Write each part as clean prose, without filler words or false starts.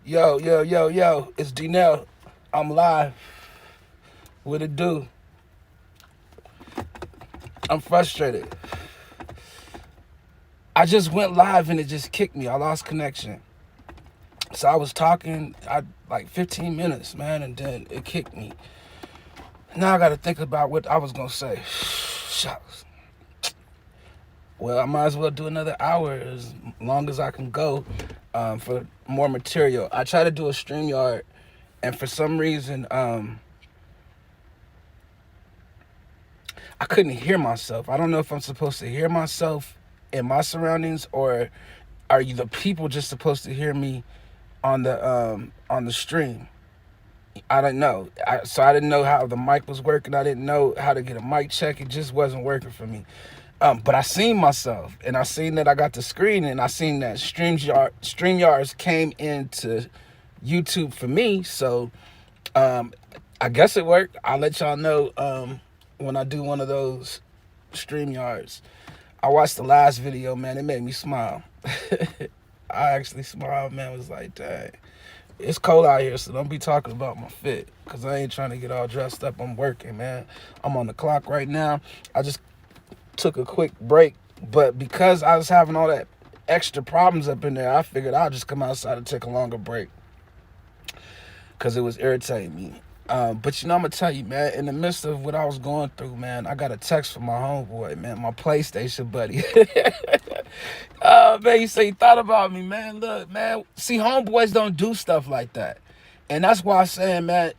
Yo, it's Dnell. I'm live. What it do? I'm frustrated. I just went live and it just kicked me. I lost connection. So I was talking, like 15 minutes, man, and then it kicked me. Now I got to think about what I was gonna say. Shucks. Well, I might as well do another hour as long as I can go for more material. I tried to do a Streamyard, and for some reason, I couldn't hear myself. I don't know if I'm supposed to hear myself in my surroundings, or are you the people just supposed to hear me on the stream? I don't know. So I didn't know how the mic was working. I didn't know how to get a mic check. It just wasn't working for me. But I seen myself, and I seen that I got the screen, and I seen that StreamYards came into YouTube for me. So I guess it worked. I'll let y'all know when I do one of those StreamYards. I watched the last video, man. It made me smile. I actually smiled, man. It was like, dang. It's cold out here, so don't be talking about my fit, because I ain't trying to get all dressed up. I'm working, man. I'm on the clock right now. I just took a quick break, but because I was having all that extra problems up in there, I figured I'll just come outside and take a longer break because it was irritating me. But I'm gonna tell you, man, in the midst of what I was going through, man, I got a text from my homeboy, man, my PlayStation buddy. Oh, man, he said he thought about me, man. Look, man, see, homeboys don't do stuff like that. And that's why I'm saying, man,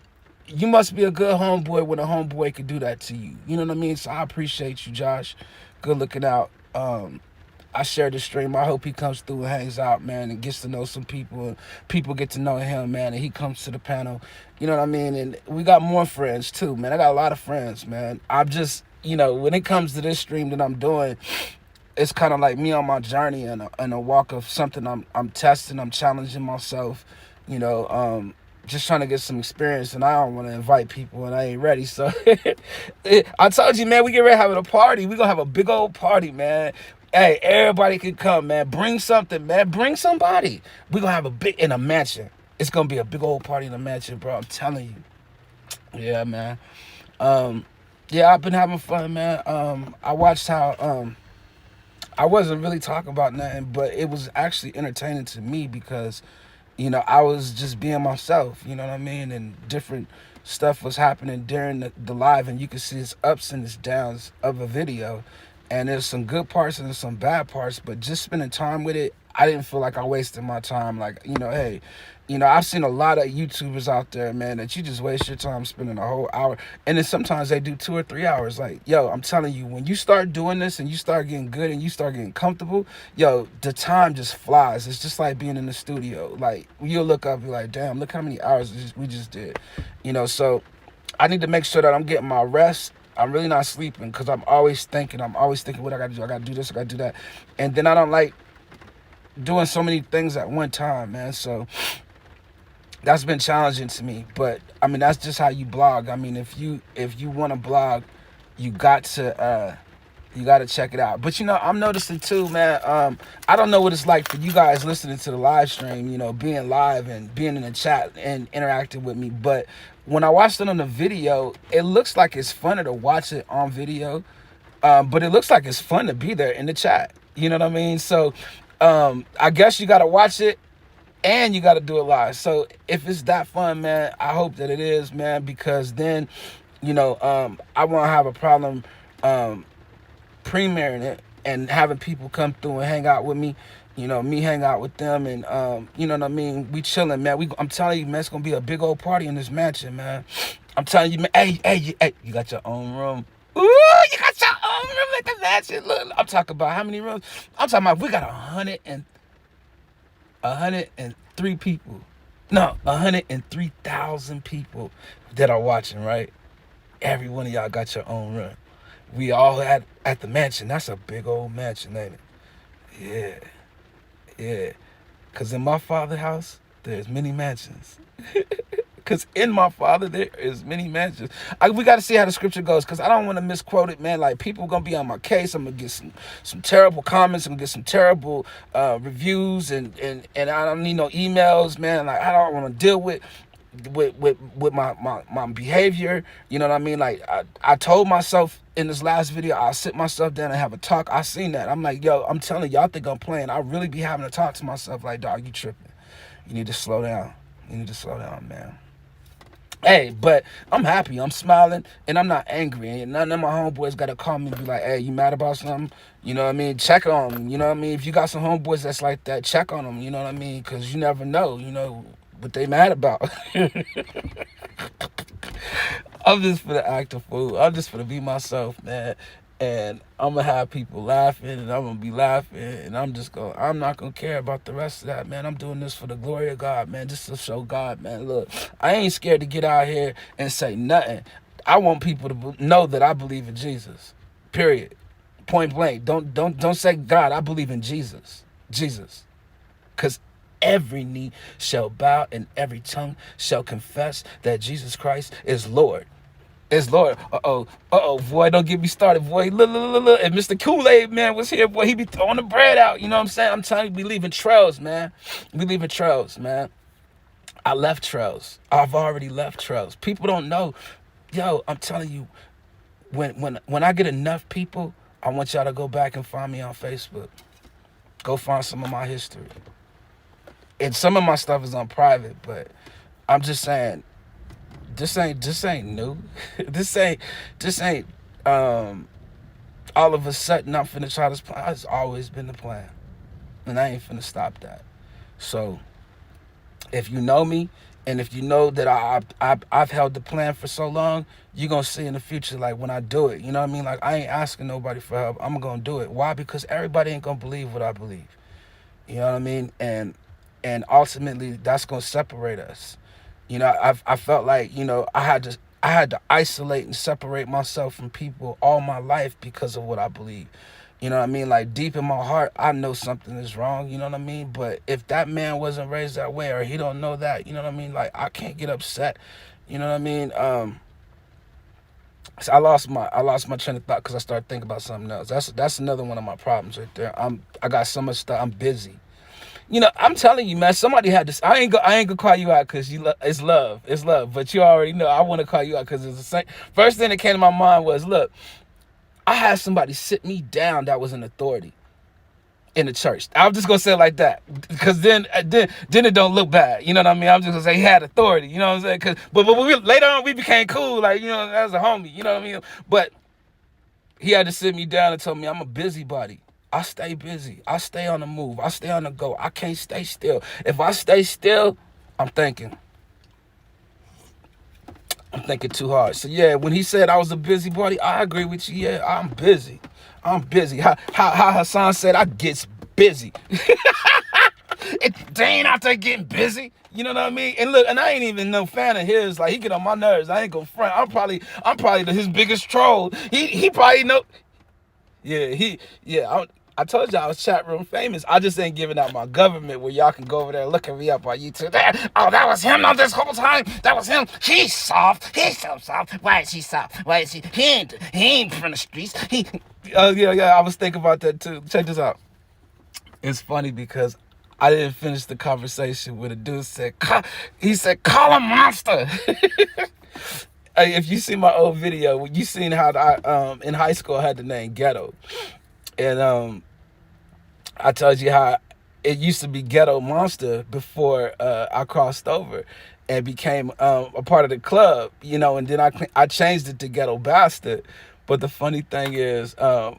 you must be a good homeboy when a homeboy could do that to you. You know what I mean? So I appreciate you, Josh. Good looking out. I shared the stream. I hope he comes through and hangs out, man, and gets to know some people. And people get to know him, man, and he comes to the panel. You know what I mean? And we got more friends, too, man. I got a lot of friends, man. I'm just, when it comes to this stream that I'm doing, it's kind of like me on my journey and a walk of something I'm testing. I'm challenging myself, just trying to get some experience, and I don't want to invite people, and I ain't ready. So I told you, man, we get ready having a party. We gonna have a big old party, man. Hey, everybody can come, man. Bring something, man. Bring somebody. We gonna have in a mansion. It's gonna be a big old party in a mansion, bro. I'm telling you. Yeah, man. Yeah, I've been having fun, man. I watched how I wasn't really talking about nothing, but it was actually entertaining to me because I was just being myself, you know what I mean? And different stuff was happening during the live, and you could see its ups and its downs of a video. And there's some good parts and there's some bad parts, but just spending time with it, I didn't feel like I wasted my time. Like, hey, I've seen a lot of YouTubers out there, man, that you just waste your time spending a whole hour. And then sometimes they do 2 or 3 hours. Like, yo, I'm telling you, when you start doing this and you start getting good and you start getting comfortable, yo, the time just flies. It's just like being in the studio. Like, you'll look up and be like, damn, look how many hours we just did. So I need to make sure that I'm getting my rest. I'm really not sleeping because I'm always thinking what I got to do. I got to do this, I got to do that. And then I don't like doing so many things at one time, man. So that's been challenging to me. But I mean, that's just how you blog. I mean, if you want to blog, you got to check it out. But I'm noticing too, man. I don't know what it's like for you guys listening to the live stream, being live and being in the chat and interacting with me. But when I watched it on the video, it looks like it's funner to watch it on video. But it looks like it's fun to be there in the chat. You know what I mean? So I guess you got to watch it and you got to do it live. So if it's that fun, man, I hope that it is, man, because then, I won't have a problem premiering it and having people come through and hang out with me, me hang out with them, and you know what I mean, we chilling, man. I'm telling you, man, it's gonna be a big old party in this mansion, man. I'm telling you, man. Hey, you got your own room. Ooh, you got your own room at the mansion. Look, I'm talking about how many rooms. I'm talking about we got 103 people. No, 103,000 people that are watching, right? Every one of y'all got your own room. We all at the mansion. That's a big old mansion, ain't it? Yeah. Because in my father's house, there's many mansions. Because in my Father there is many mansions. We got to see how the scripture goes, because I don't want to misquote it, man. Like, people going to be on my case. I'm going to get some terrible comments. I'm going to get some terrible reviews, and I don't need no emails, man. Like, I don't want to deal with my behavior. You know what I mean? Like, I told myself in this last video, I'll sit myself down and have a talk. I seen that. I'm like, yo, I'm telling y'all think I'm playing. I really be having to talk to myself like, dog, you tripping. You need to slow down. You need to slow down, man. Hey, but I'm happy. I'm smiling, and I'm not angry. And none of my homeboys got to call me and be like, hey, you mad about something? You know what I mean? Check on them. You know what I mean? If you got some homeboys that's like that, check on them. You know what I mean? Because you never know, you know, what they mad about. I'm just for the act of fool. I'm just for to be myself, man. And I'm going to have people laughing, and I'm going to be laughing, and I'm not going to care about the rest of that, man. I'm doing this for the glory of God, man, just to show God, man. Look, I ain't scared to get out here and say nothing. I want people to know that I believe in Jesus, period. Point blank. Don't say God. I believe in Jesus. Jesus. Because every knee shall bow and every tongue shall confess that Jesus Christ is Lord. Is Lord. Boy, don't get me started, boy. Look. If Mr. Kool-Aid, man, was here, boy, he be throwing the bread out. You know what I'm saying? I'm telling you, we leaving trails, man. We leaving trails, man. I left trails. I've already left trails. People don't know. Yo, I'm telling you, when I get enough people, I want y'all to go back and find me on Facebook. Go find some of my history. And some of my stuff is on private, but I'm just saying, this ain't new. this ain't all of a sudden I'm finna try this plan. It's always been the plan, and I ain't finna stop that. So if you know me, and if you know that I've held the plan for so long, you're gonna see in the future, like, when I do it, you know what I mean? Like, I ain't asking nobody for help. I'm gonna do it. Why? Because everybody ain't gonna believe what I believe. You know what I mean? And ultimately, that's gonna separate us. You know, I felt like, you know, I had to isolate and separate myself from people all my life because of what I believe. You know what I mean? Like, deep in my heart, I know something is wrong, you know what I mean? But if that man wasn't raised that way, or he don't know that, you know what I mean? Like, I can't get upset. You know what I mean? So I lost my train of thought because I started thinking about something else. That's another one of my problems right there. I got so much stuff. I'm busy. You know, I'm telling you, man, somebody had this. I ain't gonna call you out because it's love. It's love. But you already know I want to call you out because it's the same. First thing that came to my mind was, look, I had somebody sit me down that was an authority in the church. I'm just gonna say it like that, because then it don't look bad. You know what I mean? I'm just gonna say he had authority. You know what I'm saying? But later on we became cool, like, you know, as a homie. You know what I mean? But he had to sit me down and tell me I'm a busybody. I stay busy. I stay on the move. I stay on the go. I can't stay still. If I stay still, I'm thinking too hard. So yeah, when he said I was a busybody, I agree with you. Yeah, I'm busy. How Hassan said, I gets busy. They ain't out there getting busy. You know what I mean? And look, and I ain't even no fan of his. Like, he get on my nerves. I ain't gonna front. I'm probably his biggest troll. He probably know. Yeah, I told y'all I was chat room famous. I just ain't giving out my government where y'all can go over there and look at me up on YouTube. Oh, that was him on this whole time. That was him. He's soft. He's so soft. Why is he soft? Why is he? He ain't from the streets. Yeah. I was thinking about that too. Check this out. It's funny because I didn't finish the conversation with a dude he said, call him monster. If you see my old video, you seen how I in high school I had the name Ghetto. And I told you how it used to be Ghetto Monster before I crossed over and became a part of the club, you know, and then I changed it to Ghetto Bastard. But the funny thing is, I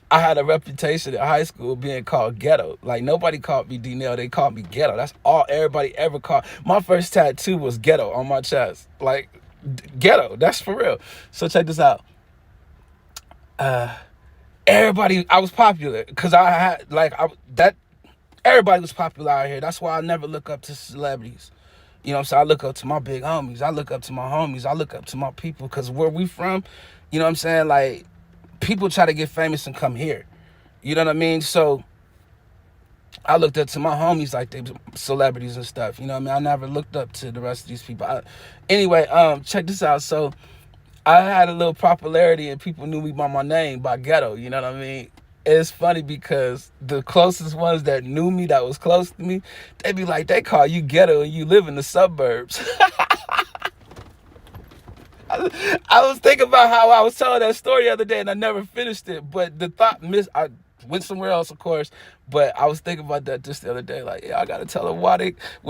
had a reputation in high school being called Ghetto. Like, nobody called me D-Nail, they called me Ghetto. That's all everybody ever called. My first tattoo was Ghetto on my chest. Like, Ghetto, that's for real. So check this out. Everybody, I was popular because everybody was popular out here. That's why I never look up to celebrities. You know what I'm saying? I look up to my big homies. I look up to my homies. I look up to my people, because where we from, you know what I'm saying? Like, people try to get famous and come here. You know what I mean? So I looked up to my homies like they celebrities and stuff. You know what I mean? I never looked up to the rest of these people. Anyway, check this out. So I had a little popularity and people knew me by my name, by Ghetto. You know what I mean? It's funny because the closest ones that knew me, that was close to me, they be like, they call you Ghetto and you live in the suburbs. I was thinking about how I was telling that story the other day and I never finished it, but the thought I went somewhere else, of course, but I was thinking about that just the other day. Like, yeah, I gotta tell them what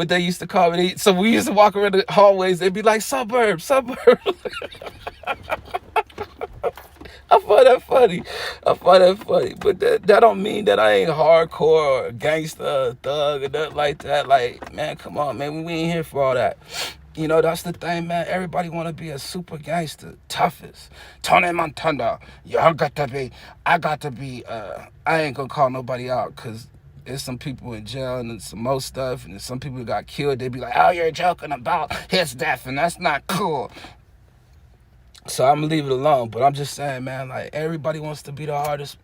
they used to call me. So we used to walk around the hallways. They'd be like, suburbs. I find that funny. But that don't mean that I ain't hardcore or gangster, thug, or nothing like that. Like, man, come on, man. We ain't here for all that. You know, that's the thing, man. Everybody want to be a super gangster, toughest. Tony Montana. I got to be, I ain't going to call nobody out because there's some people in jail and some more stuff. And some people got killed. They be like, oh, you're joking about his death. And that's not cool. So I'm going to leave it alone. But I'm just saying, man, like, everybody wants to be the hardest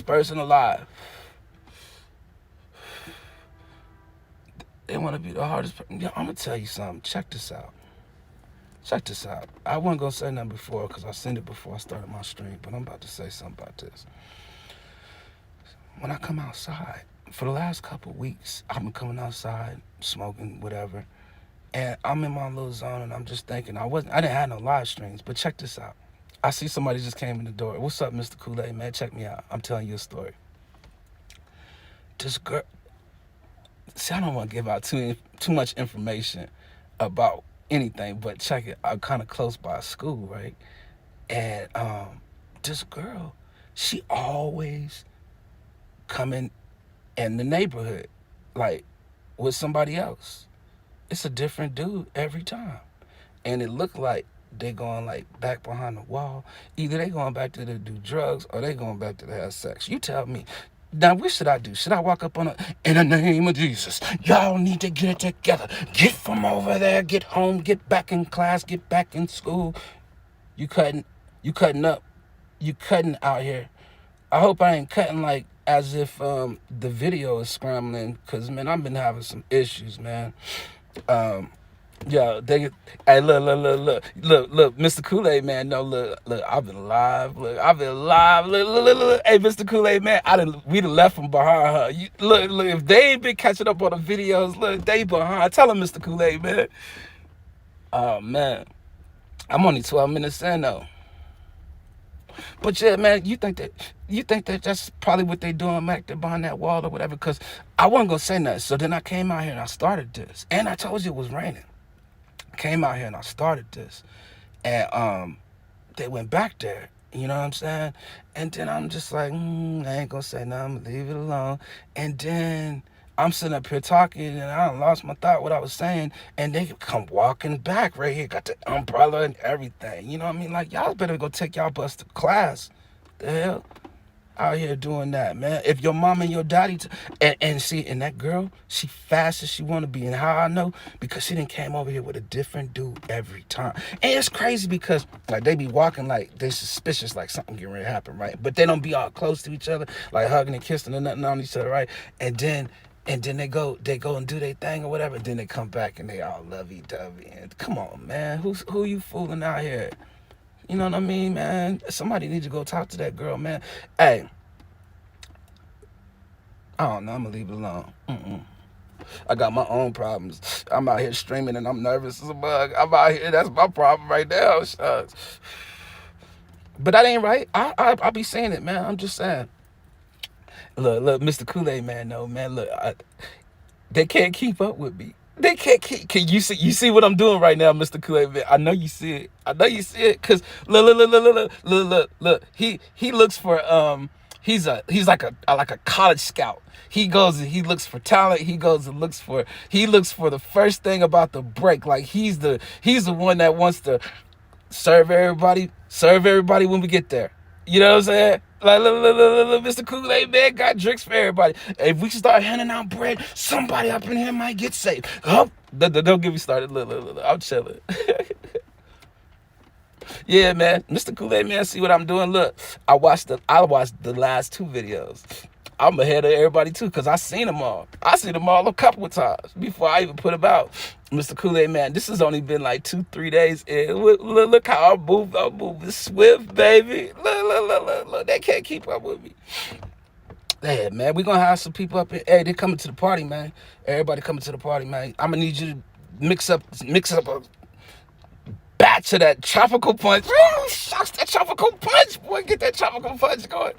person alive. They want to be the hardest person. Yeah, I'm going to tell you something. Check this out. I wasn't going to say nothing before because I seen it before I started my stream. But I'm about to say something about this. When I come outside, for the last couple of weeks, I've been coming outside, smoking, whatever. And I'm in my little zone and I'm just thinking, I didn't have no live streams, but check this out. I see somebody just came in the door. What's up, Mr. Cooley, man? Check me out. I'm telling you a story. This girl, see, I don't want to give out too much information about anything, but check it. I'm kind of close by school, right? And this girl, she always coming in the neighborhood, like with somebody else. It's a different dude every time. And it looked like they going like back behind the wall. Either they going back to do drugs or they going back to have sex. You tell me. Now, what should I do? Should I walk up on her? In the name of Jesus, y'all need to get it together. Get from over there, get home, get back in class, get back in school. You cutting up. You cutting out here. I hope I ain't cutting like as if the video is scrambling. Because, man, I've been having some issues, man. Yo, hey, look, Mr. Kool-Aid, man. No, look, I've been live. Look, hey, Mr. Kool-Aid, man, we done left from behind her. Look, if they ain't been catching up on the videos, look, they behind. Tell them, Mr. Kool-Aid, man. Oh, man, I'm only 12 minutes in, though. But yeah, man, you think that that's probably what they doing back there behind that wall or whatever? Because I wasn't gonna say nothing. So then I came out here and I started this, and I told you it was raining. I came out here and I started this, and they went back there. You know what I'm saying? And then I'm just like, I ain't gonna say nothing. I'm gonna leave it alone. And then I'm sitting up here talking, and I lost my thought what I was saying, and they come walking back right here, got the umbrella and everything. You know what I mean? Like, y'all better go take y'all bus to class. The hell? Out here doing that, man. If your mom and your daddy, and see, and that girl, she fast as she want to be. And how I know? Because she done came over here with a different dude every time. And it's crazy because, like, they be walking like they suspicious, like something getting ready to happen, right? But they don't be all close to each other, like hugging and kissing and nothing on each other, right? And then they go and do their thing or whatever. Then they come back and they all lovey-dovey. And come on, man, who you fooling out here? You know what I mean, man? Somebody needs to go talk to that girl, man. Hey, I don't know. I'm going to leave it alone. I got my own problems. I'm out here streaming and I'm nervous as a bug. I'm out here. That's my problem right now. Shucks. But that ain't right. I be saying it, man. I'm just saying. Look, Mr. Kool-Aid, man, no, man, look. They can't keep up with me. They can't keep. Can you see what I'm doing right now, Mr. Kool-Aid? I know you see it. Cause look. He looks for he's like a college scout. He goes and he looks for talent. He looks for the first thing about the break. Like he's the one that wants to serve everybody when we get there. You know what I'm saying? Like, look, Mr. Kool-Aid, man, got drinks for everybody. If we start handing out bread, somebody up in here might get saved. Oh, don't get me started. Look, I'm chilling. Yeah, man, Mr. Kool-Aid, man, see what I'm doing? Look, I watched the last two videos. I'm ahead of everybody too, because I seen them all. I seen them all a couple of times before I even put them out. Mr. Cooley, man, this has only been like 2-3 days in. Look how I'm moving swift, baby. Look, they can't keep up with me. Yeah, man, we gonna have some people up here. Hey, they coming to the party, man. Everybody coming to the party, man. I'm gonna need you to mix up a batch of that tropical punch. Shucks, that tropical punch, boy. Get that tropical punch going.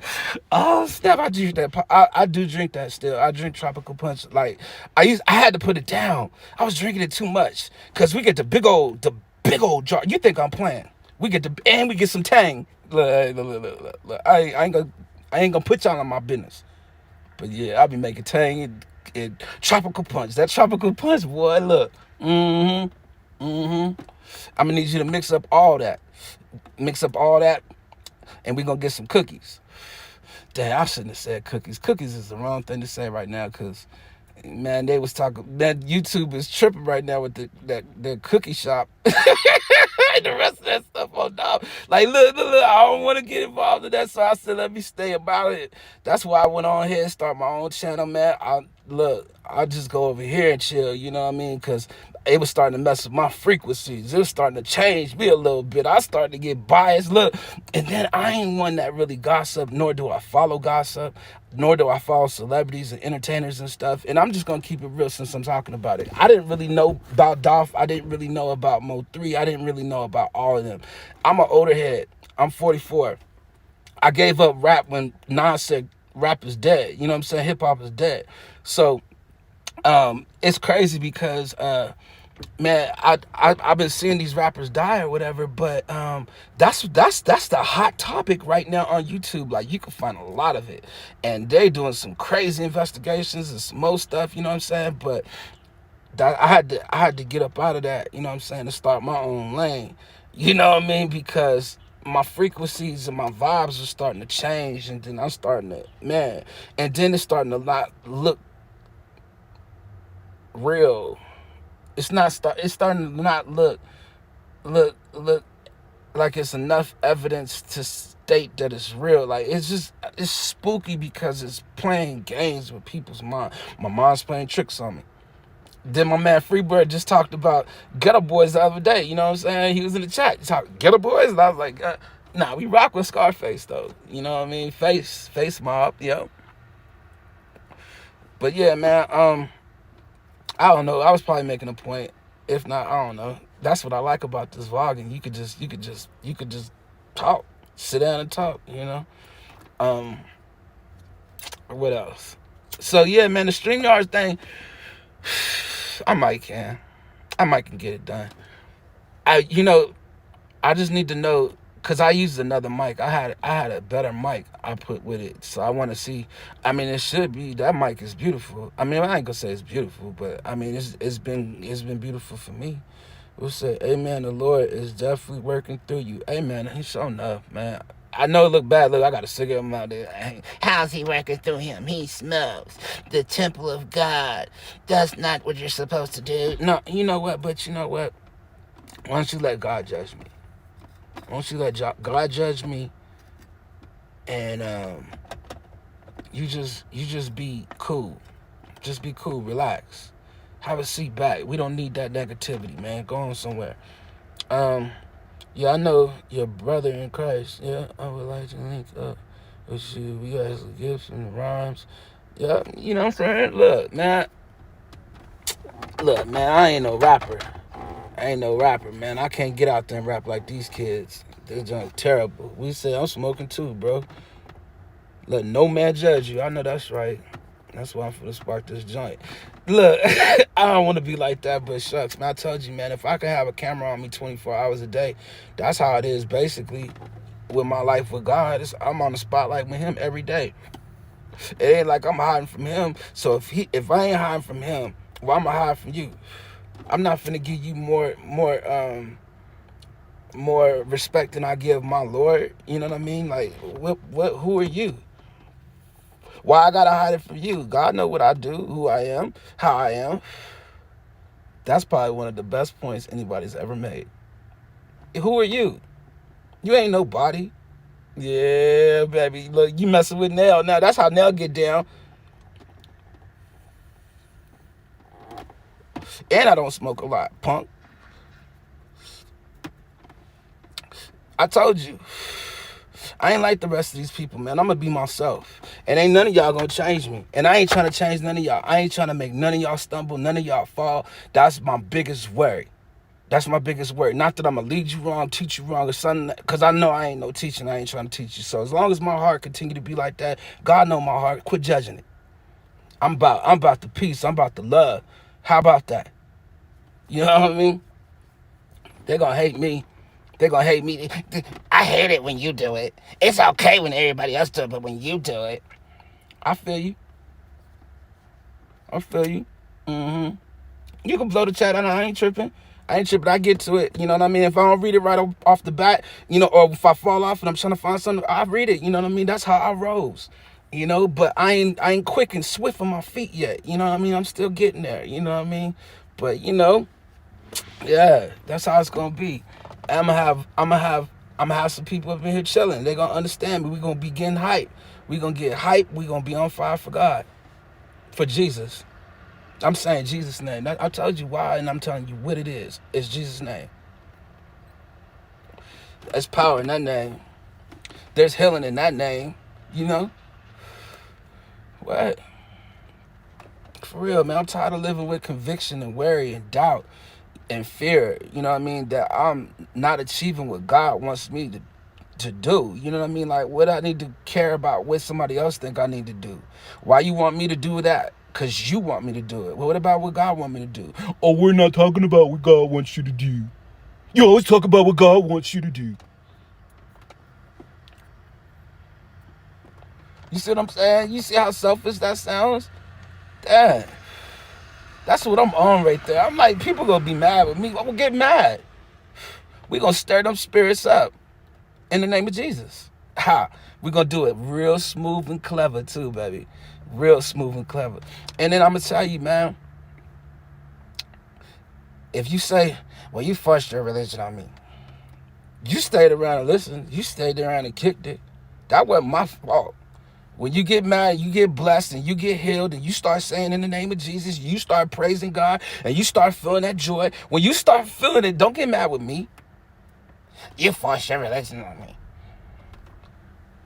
Oh snap! I drink that. I do drink that still. I drink tropical punch. Like I had to put it down. I was drinking it too much because we get the big old jar. You think I'm playing? We get and we get some tang. Look. I ain't gonna put y'all on my business. But yeah, I'll be making tang and tropical punch. That tropical punch, boy. Look. I'm gonna need you to mix up all that, and we gonna get some cookies. Damn, I shouldn't have said cookies. Cookies is the wrong thing to say right now, cause man, they was talking. That YouTube is tripping right now with the cookie shop. And the rest of that stuff on dog. Like, look, I don't want to get involved in that, so I said, let me stay about it. That's why I went on here and start my own channel, man. I'll just go over here and chill, you know what I mean? Because it was starting to mess with my frequencies. It was starting to change me a little bit. I started to get biased. Look, and then I ain't one that really gossip, nor do I follow gossip, nor do I follow celebrities and entertainers and stuff. And I'm just going to keep it real since I'm talking about it. I didn't really know about Dolph. I didn't really know about Mo3. I didn't really know about all of them. I'm an older head. I'm 44. I gave up rap when Nas said rap is dead. You know what I'm saying? Hip hop is dead. So it's crazy because man, I've been seeing these rappers die or whatever, but that's the hot topic right now on YouTube. Like, you can find a lot of it, and they doing some crazy investigations and some more stuff. You know what I'm saying? But I had to get up out of that. You know what I'm saying? To start my own lane. You know what I mean? Because my frequencies and my vibes are starting to change, and then I'm starting to and then it's starting to not look real. It's starting to not look like it's enough evidence to state that it's real. Like, it's spooky because it's playing games with people's mind. My mind's playing tricks on me. Then my man Freebird just talked about Ghetto Boys the other day. You know what I'm saying? He was in the chat. He talked Ghetto Boys, and I was like, nah, we rock with Scarface though. You know what I mean? Face mob, yo. But yeah, man. I don't know. I was probably making a point. If not, I don't know. That's what I like about this vlogging. You could just talk, sit down and talk. You know. What else? So yeah, man, the Streamyard thing. I might can get it done. I just need to know, because I used another mic. I had a better mic I put with it. So I want to see. I mean, it should be, that mic is beautiful. I mean, I ain't gonna say it's beautiful, but I mean, it's been beautiful for me. We'll say, amen, the Lord is definitely working through you. Amen. He's showing up, man. I know it look bad. Look, I got a cigarette in my mouth there. How's he working through him? He smokes. The temple of God. That's not what you're supposed to do. No, you know what? But you know what? Why don't you let God judge me? Why don't you let God judge me? And you just be cool. Just be cool. Relax. Have a seat back. We don't need that negativity, man. Go on somewhere. Yeah, I know your brother in Christ. Yeah, I would like to link up with you. We got some gifts and rhymes. Yeah, you know what I'm saying? Look, man, I ain't no rapper. Man. I can't get out there and rap like these kids. They're just terrible. We say I'm smoking too, bro. Let no man judge you. I know that's right. That's why I'm finna spark this joint. Look, I don't want to be like that, but shucks, man. I told you, man, if I could have a camera on me 24 hours a day, that's how it is basically with my life with God. I'm on the spotlight with him every day. It ain't like I'm hiding from him. So if I ain't hiding from him, well, I'm gonna hide from you. I'm not finna give you more respect than I give my Lord. You know what I mean? Like, who are you? Why I gotta hide it from you? God know what I do, who I am, how I am. That's probably one of the best points anybody's ever made. Who are you? You ain't nobody. Yeah, baby. Look, you messing with Nell. Now, that's how Nell get down. And I don't smoke a lot, punk. I told you. I ain't like the rest of these people, man. I'm going to be myself. And ain't none of y'all going to change me. And I ain't trying to change none of y'all. I ain't trying to make none of y'all stumble, none of y'all fall. That's my biggest worry. That's my biggest worry. Not that I'm going to lead you wrong, teach you wrong, or something, because I know I ain't no teaching. I ain't trying to teach you. So as long as my heart continue to be like that, God know my heart. Quit judging it. I'm about the peace. I'm about the love. How about that? You know what I mean? They're going to hate me. They're going to hate me. I hate it when you do it. It's okay when everybody else do it, but when you do it. I feel you. I feel you. Mm-hmm. You can blow the chat. I ain't tripping. I get to it. You know what I mean? If I don't read it right off the bat, you know, or if I fall off and I'm trying to find something, I read it. You know what I mean? That's how I rose. You know, but I ain't quick and swift on my feet yet. You know what I mean? I'm still getting there. You know what I mean? But you know, yeah, that's how it's gonna be. I'm gonna have some people up in here chilling. They're gonna understand me. We're gonna be getting hype. We're gonna get hype. We're gonna be on fire for God, for Jesus. I'm saying Jesus' name. I told you why, and I'm telling you what it is. It's Jesus' name. There's power in that name. There's healing in that name. You know? What? For real, man. I'm tired of living with conviction and worry and doubt and fear. You know what I mean? That I'm not achieving what God wants me to do. You know what I mean? Like, what I need to care about what somebody else think I need to do. Why you want me to do that? Because you want me to do it. Well, what about what God want me to do? Oh, we're not talking about what God wants you to do. You always talk about what God wants you to do. You see what I'm saying? You see how selfish that sounds? Damn. That's what I'm on right there. I'm like, people gonna be mad with me. I'm gonna get mad. We gonna stir them spirits up in the name of Jesus. Ha. We gonna do it real smooth and clever too, baby. Real smooth and clever. And then I'm gonna tell you, man, if you say, well, you forced your religion on me. You stayed around and listened. You stayed around and kicked it. That wasn't my fault. When you get mad, you get blessed, and you get healed, and you start saying in the name of Jesus, you start praising God, and you start feeling that joy. When you start feeling it, don't get mad with me. You forced your religion on me.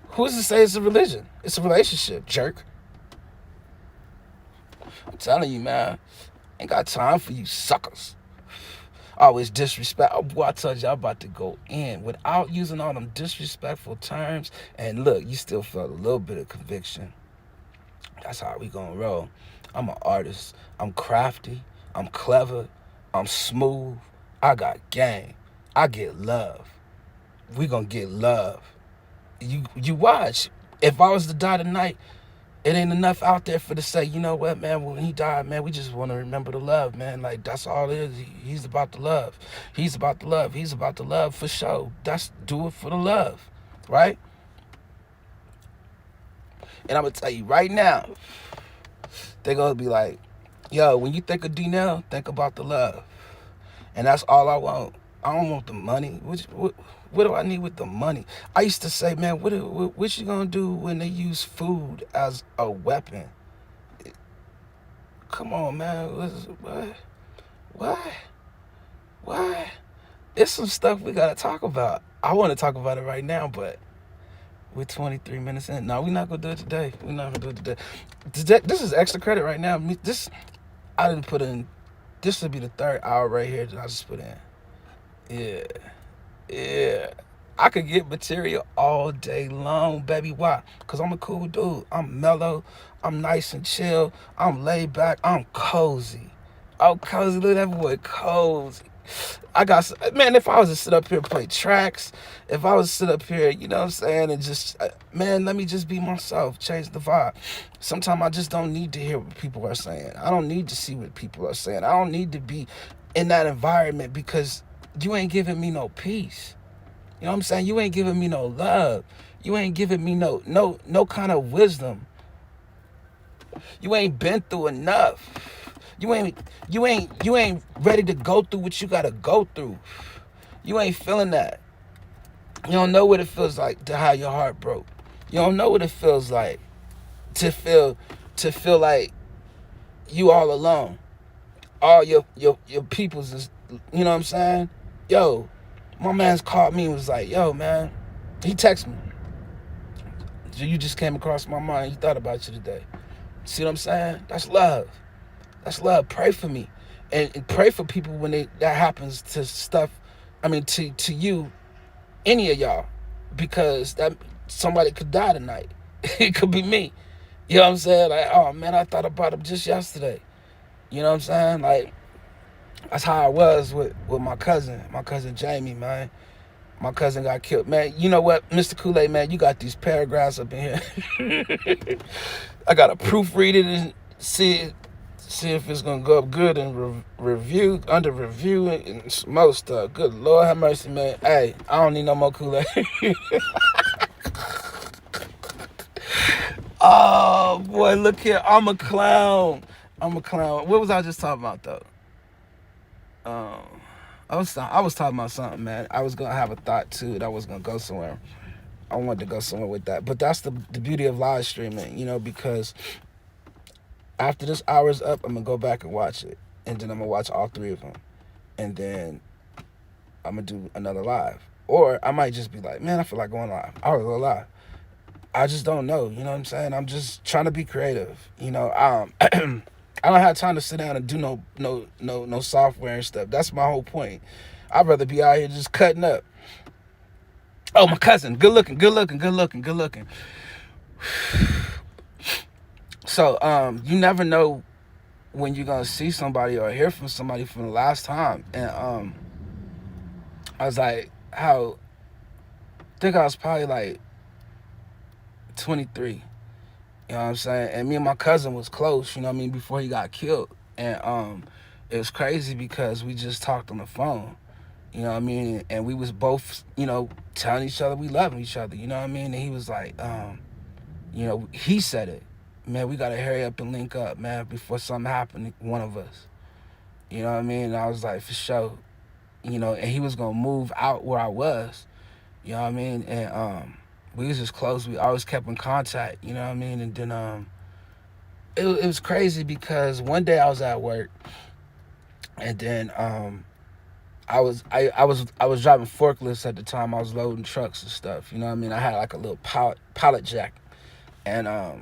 Who's to say it's a religion? It's a relationship, jerk. I'm telling you, man, ain't got time for you suckers. Always disrespect. Oh, boy, I told you I'm about to go in without using all them disrespectful terms. And look, you still felt a little bit of conviction. That's how we gonna roll. I'm an artist. I'm crafty. I'm clever. I'm smooth. I got game. I get love. We gonna get love. You watch. If I was to die tonight, it ain't enough out there for to say, you know what, man, when he died, man, we just want to remember the love, man. Like, that's all it is. He's about the love. He's about the love. He's about the love for sure. That's do it for the love, right? And I'm going to tell you right now, they're going to be like, yo, when you think of D-Nell, think about the love. And that's all I want. I don't want the money. What do I need with the money? I used to say, man, what you gonna do when they use food as a weapon? Come on, man. What? It's some stuff we gotta talk about. I want to talk about it right now, but we're 23 minutes in. No, we're not gonna do it today. We're not gonna do it today. This is extra credit right now. I didn't put in. This would be the third hour right here that I just put in. Yeah. I could get material all day long, baby. Why? Because I'm a cool dude. I'm mellow. I'm nice and chill. I'm laid back. I'm cozy. Oh, cozy. Look at that boy, cozy. Man, if I was to sit up here and play tracks, if I was to sit up here, you know what I'm saying, and just, man, let me just be myself, change the vibe. Sometimes I just don't need to hear what people are saying. I don't need to see what people are saying. I don't need to be in that environment because you ain't giving me no peace. You know what I'm saying? You ain't giving me no love. You ain't giving me no kind of wisdom. You ain't been through enough. You ain't ready to go through what you gotta go through. You ain't feeling that. You don't know what it feels like to have your heart broke. You don't know what it feels like to feel like you all alone. All your peoples is, you know what I'm saying? Yo, my man's called me and was like, yo, man, he texted me. You just came across my mind. He thought about you today. See what I'm saying? That's love. That's love. Pray for me. And pray for people when that happens to stuff. I mean, to you, any of y'all. Because that somebody could die tonight. It could be me. You know what I'm saying? Like, oh, man, I thought about him just yesterday. You know what I'm saying? Like, that's how I was with my cousin Jamie, man. My cousin got killed. Man, you know what, Mr. Cooley, man, you got these paragraphs up in here. I got to proofread it and see if it's going to go up good and review, under review and some more stuff. Good Lord have mercy, man. Hey, I don't need no more Kool-Aid. Oh, boy, look here. I'm a clown. What was I just talking about, though? I was talking about something, man. I was gonna have a thought too that I was gonna go somewhere. I wanted to go somewhere with that, but that's the beauty of live streaming, you know, because after this hour's up, I'm gonna go back and watch it, and then I'm gonna watch all 3 of them, and then I'm gonna do another live, or I might just be like, man, I feel like going live. I'll go live. I just don't know, you know what I'm saying? I'm just trying to be creative, you know. I don't have time to sit down and do no software and stuff. That's my whole point. I'd rather be out here just cutting up. Oh, my cousin, good looking. So, you never know when you're gonna see somebody or hear from somebody from the last time. And I was like, I think I was probably like 23. You know what I'm saying? And me and my cousin was close, you know what I mean, before he got killed. And it was crazy because we just talked on the phone, you know what I mean? And we was both, you know, telling each other we love each other, you know what I mean? And he was like, you know, he said it, man, we got to hurry up and link up, man, before something happened to one of us. You know what I mean? And I was like, for sure. You know, and he was going to move out where I was, you know what I mean? And we was just close. We always kept in contact, you know what I mean? And then it was crazy because one day I was at work, and then I was driving forklifts at the time. I was loading trucks and stuff, you know what I mean? I had like a little pallet jack, and I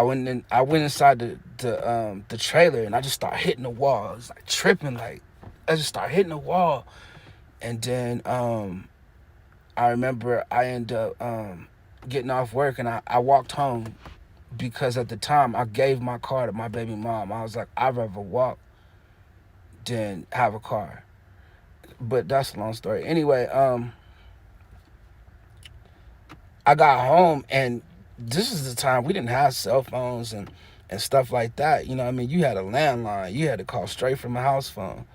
went inside the trailer, and I just started hitting the wall. I was like tripping, like I just started hitting the wall, and then I remember I ended up getting off work, and I walked home because at the time I gave my car to my baby mom. I was like, I'd rather walk than have a car. But that's a long story. Anyway, I got home, and this is the time we didn't have cell phones and stuff like that. You know what I mean? You had a landline. You had to call straight from a house phone.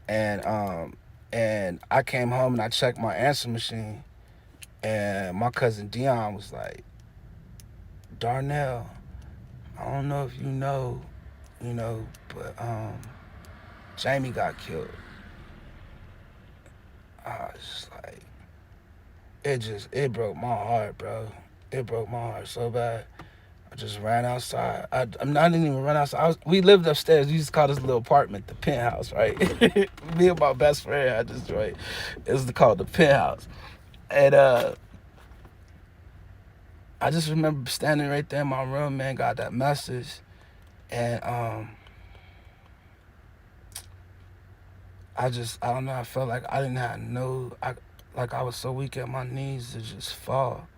And I came home and I checked my answer machine, and my cousin Dion was like, Darnell, I don't know if you know, but Jamie got killed. I was just like, it broke my heart, bro. It broke my heart so bad. I just ran outside. I didn't even run outside. We lived upstairs. We used to call this little apartment the penthouse, right? Me and my best friend had this joint. It was called the penthouse. And I just remember standing right there in my room, man, got that message. And I don't know, I felt like I didn't have I was so weak at my knees to just fall.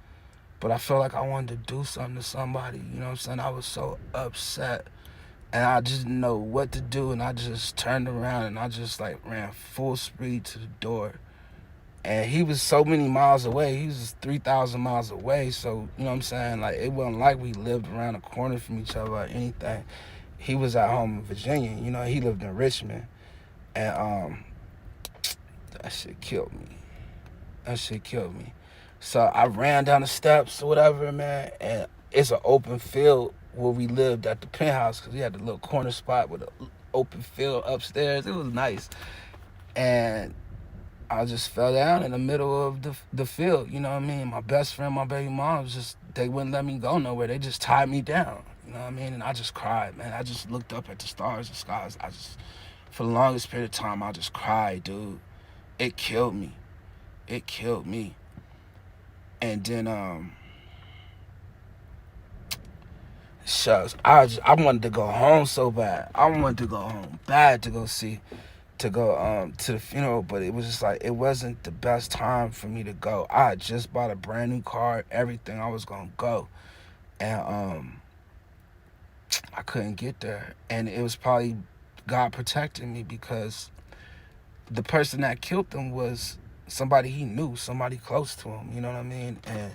But I felt like I wanted to do something to somebody, you know what I'm saying? I was so upset, and I just didn't know what to do, and I just turned around, and I just like ran full speed to the door. And he was so many miles away. He was 3,000 miles away, so, you know what I'm saying? Like, it wasn't like we lived around the corner from each other or anything. He was at home in Virginia, you know, he lived in Richmond. And that shit killed me. So I ran down the steps or whatever, man, and it's an open field where we lived at the penthouse, because we had the little corner spot with an open field upstairs. It was nice. And I just fell down in the middle of the field. You know what I mean? My best friend, my baby mom, they wouldn't let me go nowhere. They just tied me down. You know what I mean? And I just cried, man. I just looked up at the stars and skies. For the longest period of time, I just cried, dude. It killed me. It killed me. And then, shucks, I wanted to go home so bad. I wanted to go home bad to go to the funeral, but it was just like, it wasn't the best time for me to go. I had just bought a brand new car, everything. I was gonna go, and I couldn't get there, and it was probably God protecting me, because the person that killed them was somebody he knew, somebody close to him. You know what I mean? And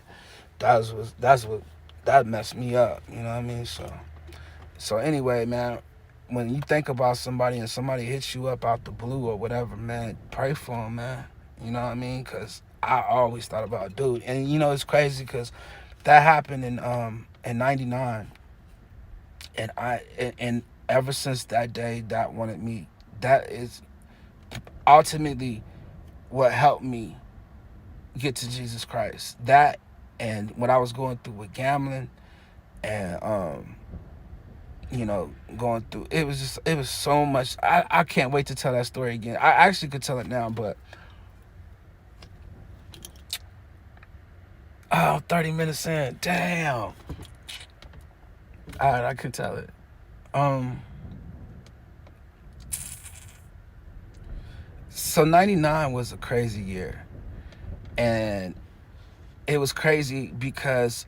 that messed me up. You know what I mean? So anyway, man, when you think about somebody and somebody hits you up out the blue or whatever, man, pray for them, man. You know what I mean? Because I always thought about dude. And, you know, it's crazy because that happened in '99. And ever since that day, that is ultimately what helped me get to Jesus Christ. That, and what I was going through with gambling, and you know, going through, it was so much. I can't wait to tell that story again. I actually could tell it now, but 30 minutes in, damn. All right, I can tell it. So '99 was a crazy year, and it was crazy because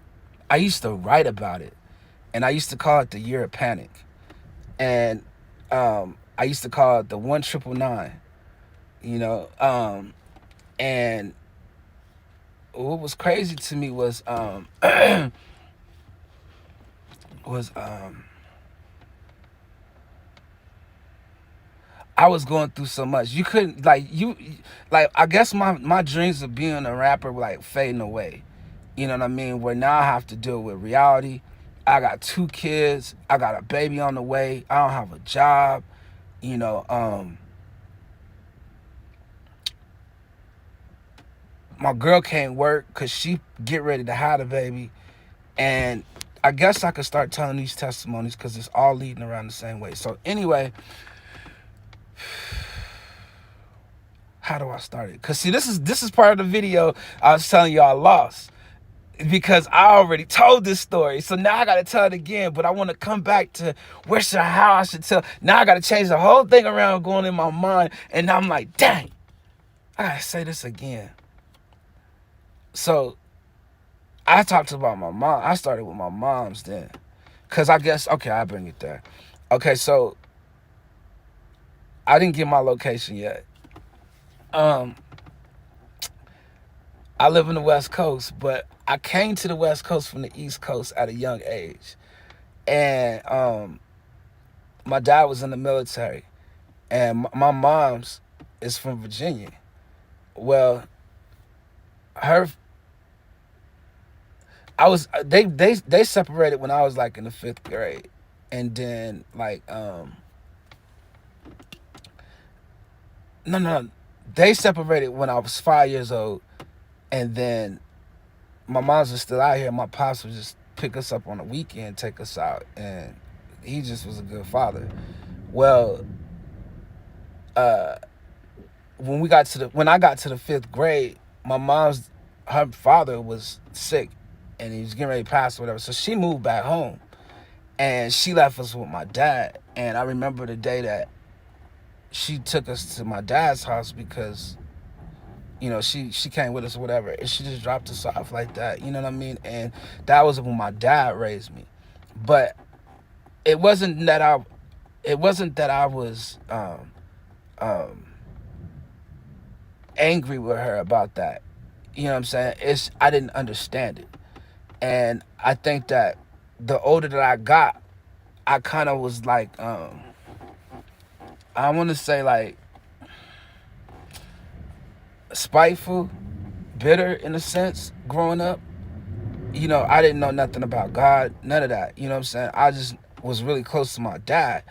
I used to write about it, and I used to call it the year of panic, and I used to call it the 1999. You know, and what was crazy to me was was I was going through so much. You couldn't, I guess my dreams of being a rapper were like fading away. You know what I mean? Where now I have to deal with reality. I got 2 kids. I got a baby on the way. I don't have a job. You know, my girl can't work because she get ready to have a baby. And I guess I could start telling these testimonies because it's all leading around the same way. So anyway, how do I start it? Because see, this is part of the video I was telling you I lost, because I already told this story. So now I got to tell it again, but I want to come back to how I should tell. Now I got to change the whole thing around going in my mind. And I'm like, dang, I got to say this again. So I talked about my mom. I started with my mom's then. Because I guess, okay, I'll bring it there. Okay, so I didn't get my location yet. I live in the West Coast, but I came to the West Coast from the East Coast at a young age. And my dad was in the military, and my mom's is from Virginia. Well, they separated when I was like in the 5th grade. And then no, they separated when I was 5 years old. And then my mom's was still out here. My pops would just pick us up on the weekend, take us out, and he just was a good father. Well, when I got to the 5th grade, her father was sick, and he was getting ready to pass or whatever. So she moved back home, and she left us with my dad. And I remember the day that she took us to my dad's house, because, you know, she came with us or whatever, and she just dropped us off like that. You know what I mean? And that was when my dad raised me. But it wasn't that I was angry with her about that. You know what I'm saying? I didn't understand it. And I think that the older that I got, I kind of was like, I want to say like spiteful, bitter in a sense, growing up. You know, I didn't know nothing about God, none of that. You know what I'm saying? I just was really close to my dad.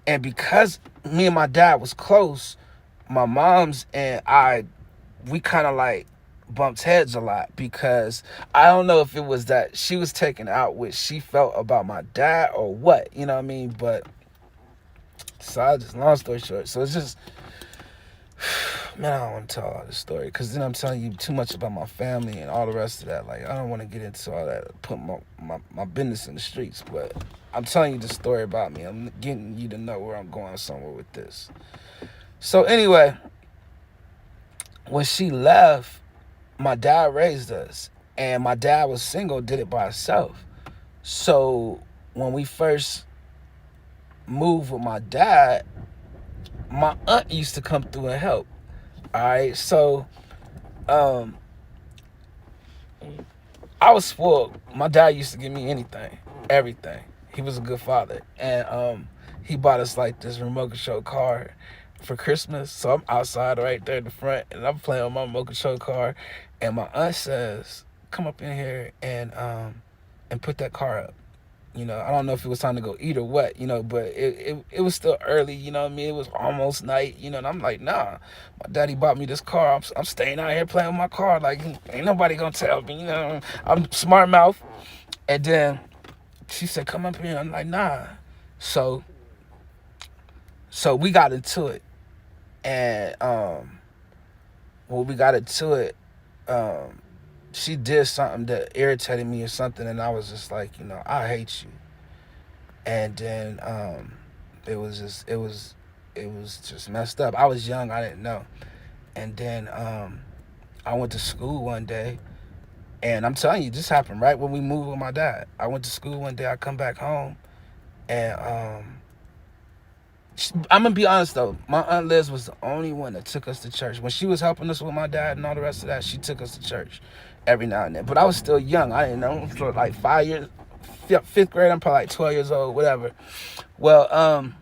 And because me and my dad was close, my mom's and I we kind of like bumped heads a lot, because I don't know if it was that she was taking out what she felt about my dad or what, you know what I mean? But so I just, long story short, so it's just, man, I don't want to tell all this story, because then I'm telling you too much about my family and all the rest of that. Like, I don't want to get into all that, put my business in the streets, but I'm telling you the story about me. I'm getting you to know where I'm going somewhere with this. So anyway, when she left, my dad raised us, and my dad was single, did it by himself. So when we first moved with my dad, my aunt used to come through and help. All right, so I was spoiled. My dad used to give me anything, everything. He was a good father, and he bought us like this remote control car for Christmas. So I'm outside right there in the front, and I'm playing on my remote control car, and my aunt says, "Come up in here and put that car up." You know, I don't know if it was time to go eat or what, you know, but it was still early, you know what I mean? It was almost night, you know, and I'm like, nah, my daddy bought me this car. I'm staying out here playing with my car. Like, ain't nobody gonna tell me, you know. I'm smart mouth. And then she said, "Come up here." I'm like, nah. So we got into it. And when we got into it, she did something that irritated me or something, and I was just like, you know, I hate you. And then it was just messed up. I was young, I didn't know. And then I went to school one day, and I'm telling you, this happened right when we moved with my dad. I went to school one day, I come back home, and I'm gonna be honest though, my aunt Liz was the only one that took us to church. When she was helping us with my dad and all the rest of that, she took us to church every now and then. But I was still young. I didn't know. For like 5 years, fifth grade, I'm probably like 12 years old, whatever. Well,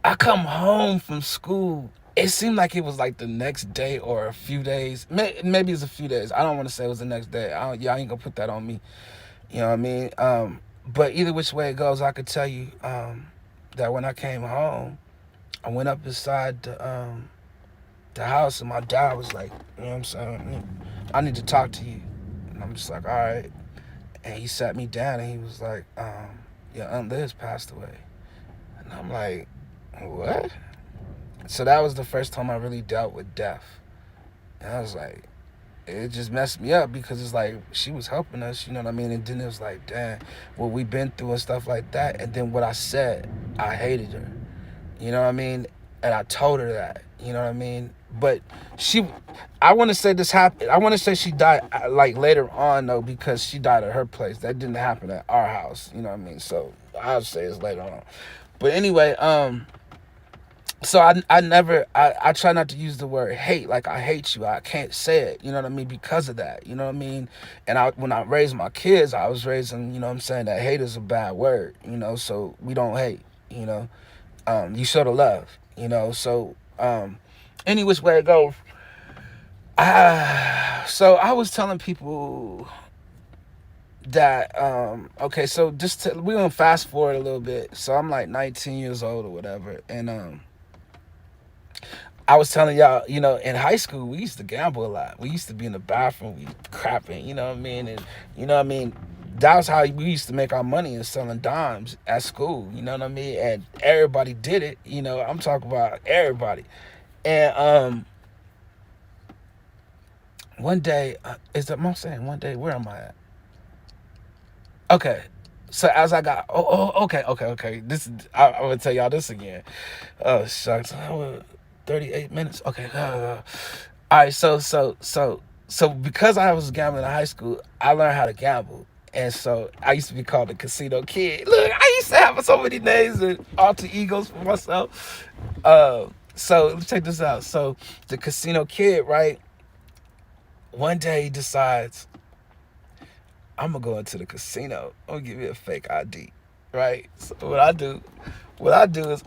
I come home from school. It seemed like it was like the next day or a few days. Maybe it's a few days. I don't want to say it was the next day. I ain't gonna put that on me. You know what I mean? But either which way it goes, I could tell you that when I came home, I went up inside the house, and my dad was like, you know what I'm saying? "I need to talk to you." And I'm just like, all right. And he sat me down, and he was like, "Your Aunt Liz passed away." And I'm like, what? So that was the first time I really dealt with death. And I was like, it just messed me up, because it's like she was helping us, you know what I mean? And then it was like, damn, what we've been through and stuff like that. And then what I said, I hated her, you know what I mean? And I told her that, you know what I mean? But I want to say this happened. I want to say she died like later on though, because she died at her place. That didn't happen at our house, you know what I mean? So I'll say it's later on. But anyway, so I try not to use the word hate. Like, I hate you, I can't say it, you know what I mean, because of that, you know what I mean? And when I raised my kids, I was raising, you know what I'm saying, that hate is a bad word, you know, so we don't hate, you know. You show the love, you know. So any which way it goes, so I was telling people that okay, so we're gonna fast forward a little bit. So I'm like 19 years old or whatever, and I was telling y'all, you know, in high school, we used to gamble a lot. We used to be in the bathroom, we crapping, you know what I mean? And, you know what I mean? That was how we used to make our money, in selling dimes at school, you know what I mean? And everybody did it, you know, I'm talking about everybody. And one day, I'm saying one day, where am I at? Okay. So as I got, okay. I'm gonna tell y'all this again. Oh, shucks. 38 minutes. Okay. All right. So because I was gambling in high school, I learned how to gamble. And so I used to be called the casino kid. Look, I used to have so many names and alter egos for myself. So let's check this out. So the casino kid, right? One day he decides, I'm gonna go into the casino. I'm gonna give you a fake ID, right? So what I do is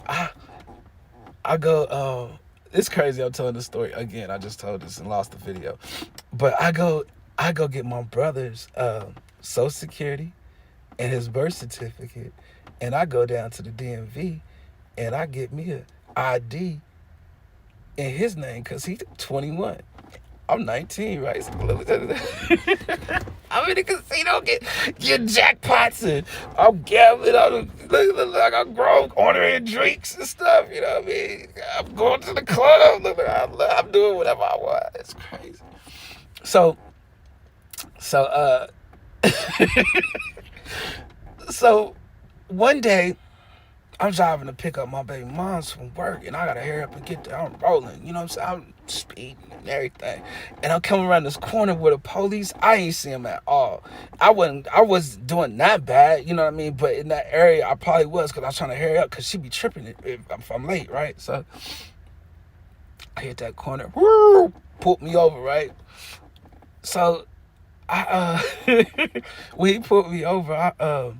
I go. It's crazy. I'm telling this story again. I just told this and lost the video, but I go get my brother's Social Security and his birth certificate, and I go down to the DMV and I get me a ID in his name because he's 21. I'm 19, right? So I'm in the casino get jackpots and I'm gambling on look like I'm grown, ordering drinks and stuff. You know what I mean? I'm going to the club. Look, I'm doing whatever I want. It's crazy. So so one day I'm driving to pick up my baby moms from work, and I gotta hurry up and get there. I'm rolling, you know what I'm saying? I'm speeding and everything. And I'm coming around this corner where the police, I ain't see them at all. I was doing that bad, you know what I mean? But in that area, I probably was because I was trying to hurry up because she be tripping if I'm late, right? So I hit that corner, woo, pulled me over, right? So when he pulled me over,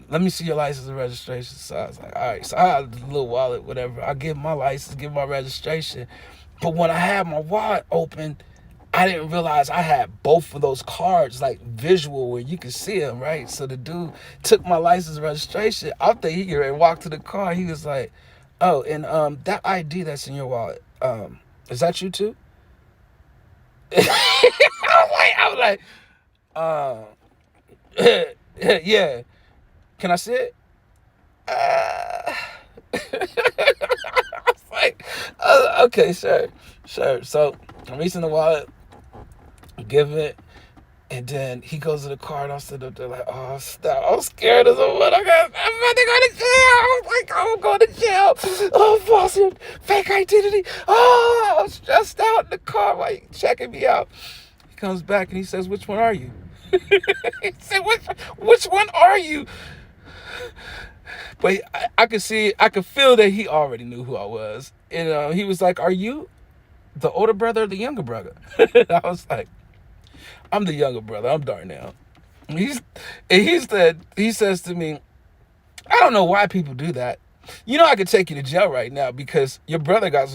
let me see your license and registration. So I was like, all right. So I had a little wallet, whatever. I give my license, give my registration. But when I had my wallet open, I didn't realize I had both of those cards, like visual, where you could see them, right? So the dude took my license and registration. I think he could walk to the car. He was like, oh, and that ID that's in your wallet, is that you too? I was like, yeah. Can I see it? I was like, okay, sure. So I'm reaching the wallet, give it, and then he goes to the car, and I'm sitting up there like, oh, stop. I'm scared as a what. I'm about to go to jail. I was like, I'm going to jail. Oh, false, fake identity. Oh, I'm stressed out in the car, like, checking me out. He comes back, and he says, which one are you? He said, which one are you? But I could feel that he already knew who I was. And he was like, are you the older brother or the younger brother? I was like, I'm the younger brother. I'm Darnell. He says to me, I don't know why people do that. You know, I could take you to jail right now because your brother got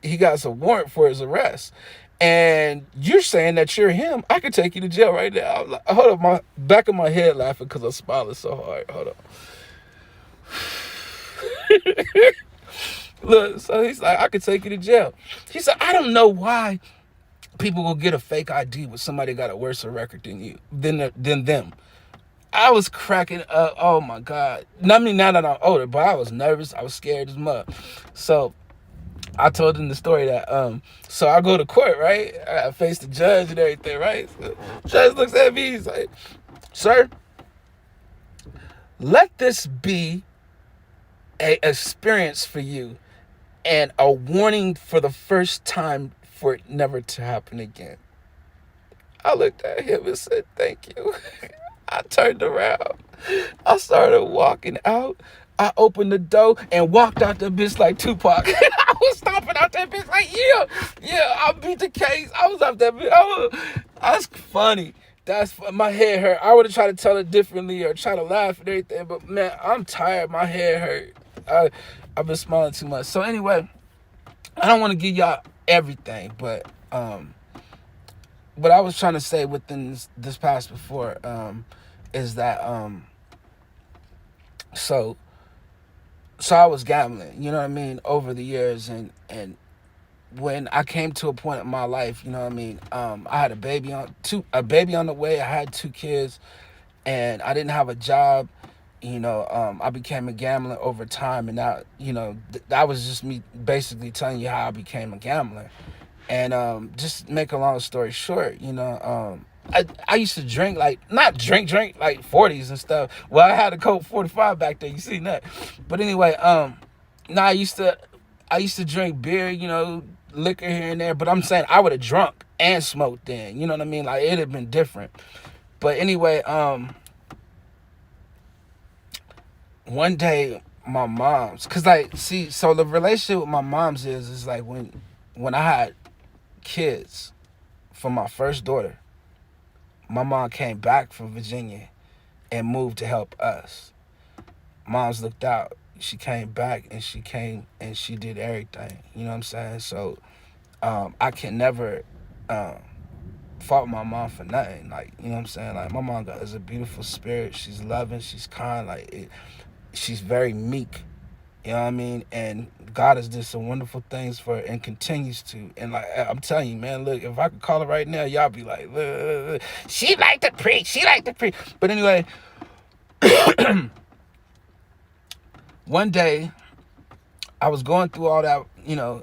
he got a warrant for his arrest. And you're saying that you're him. I could take you to jail right now. I'm like, hold up, my back of my head laughing because I'm smiling so hard. Hold up. Look, so he's like, I could take you to jail. He said, I don't know why people will get a fake ID with somebody got a worse record than them. I was cracking up. Oh my God. I mean, now that I'm older, but I was nervous. I was scared as mud. So I told him the story that, so I go to court, right? I face the judge and everything, right? So the judge looks at me, he's like, sir, let this be an experience for you and a warning for the first time for it never to happen again. I looked at him and said, thank you. I turned around. I started walking out. I opened the door and walked out that bitch like Tupac. I was stomping out that bitch like, yeah, I beat the case. I was out that bitch. That's funny. My head hurt. I would have tried to tell it differently or try to laugh and everything, but man, I'm tired. My head hurt. I've been smiling too much. So anyway, I don't want to give y'all everything, but what I was trying to say within this past before is that so I was gambling, you know what I mean, over the years, and when I came to a point in my life, you know what I mean, I had a baby on the way. I had 2 kids, and I didn't have a job. You know, I became a gambler over time, and that, you know, that was just me basically telling you how I became a gambler. And just make a long story short, you know, I used to drink, like, not drink like 40s and stuff. Well, I had a Coke 45 back there, you see that. But anyway, I used to drink beer, you know, liquor here and there. But I'm saying I would have drunk and smoked then, you know what I mean? Like, it'd have been different. But anyway, one day my mom's, cause like, see, so the relationship with my mom's is like when I had kids for my first daughter, my mom came back from Virginia and moved to help us. Mom's looked out. She came back and she did everything. You know what I'm saying? So I can never fault my mom for nothing. Like, you know what I'm saying? Like, my mom is a beautiful spirit. She's loving. She's kind. Like, she's very meek. You know what I mean? And God has did some wonderful things for her and continues to. And like I'm telling you, man, look, if I could call her right now, y'all be like, look, look, look. She like to preach. She like to preach. But anyway, one day I was going through all that,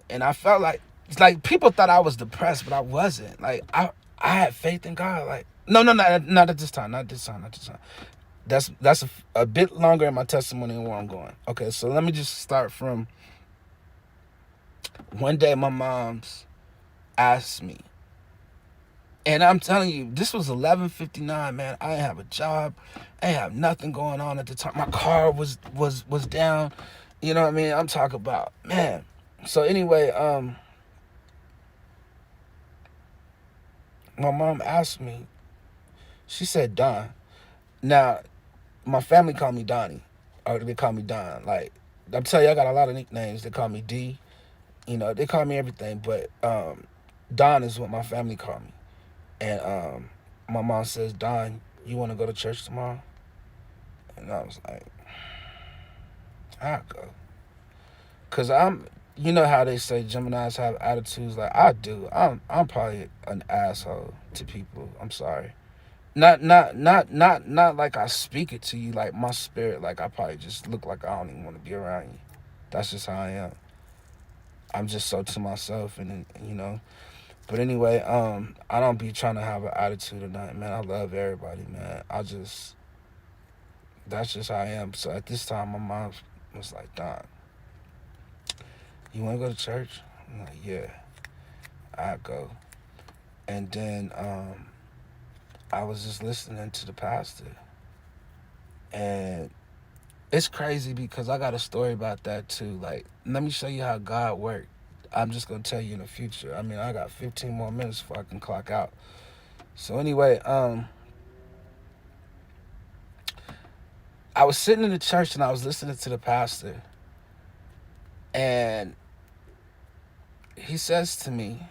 and I felt like it's like people thought I was depressed, but I wasn't. Like I had faith in God. Like no, not at this time, not this time, not this time. That's a bit longer in my testimony and where I'm going. Okay, so let me just start from one day. My mom's asked me, and I'm telling you, this was 11:59, man. I didn't have a job, I didn't have nothing going on at the time. My car was down. You know what I mean? I'm talking about, man. So anyway, my mom asked me. She said, "Don." Now, my family call me Donnie, or they call me Don. Like I'm telling you, I got a lot of nicknames. They call me D. They call me everything, but Don is what my family call me. And my mom says, "Don, you want to go to church tomorrow?" And I was like, "I'll go." Cause you know how they say Geminis have attitudes. Like I do. I'm probably an asshole to people. I'm sorry. Not like I speak it to you. Like my spirit. Like I probably just look like I don't even want to be around you. That's just how I am. I'm just so to myself, and. But anyway, I don't be trying to have an attitude or nothing, man. I love everybody, man. That's just how I am. So at this time, my mom was like, "Don, you want to go to church?" I'm like, "Yeah, I go." And then I was just listening to the pastor, and it's crazy because I got a story about that too. Like, let me show you how God worked. I'm just gonna tell you in the future. I mean, I got 15 more minutes before I can clock out. So anyway, I was sitting in the church and I was listening to the pastor, and he says to me,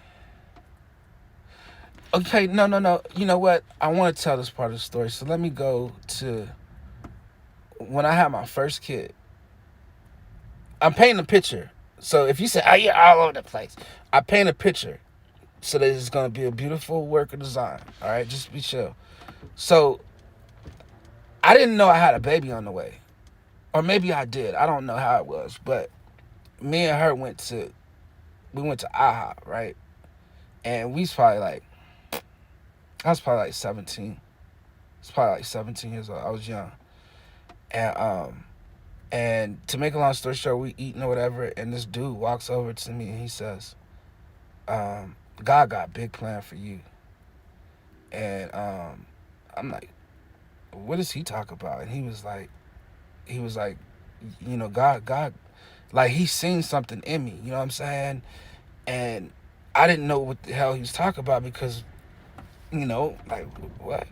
"Okay, no. You know what? I want to tell this part of the story. So let me go to when I had my first kid." I'm painting a picture. So if you say, "Oh, you're all over the place," I paint a picture so that it's going to be a beautiful work of design. All right, just be chill. So I didn't know I had a baby on the way, or maybe I did. I don't know how it was, but me and her went to IHOP, right? And we was probably like, I was probably like 17. It's probably like 17 years old. I was young, and to make a long story short, we eating or whatever, and this dude walks over to me and he says, "God got a big plan for you." And I'm like, "What does he talk about?" And he was like, God, like he's seen something in me. You know what I'm saying? And I didn't know what the hell he was talking about because, like what?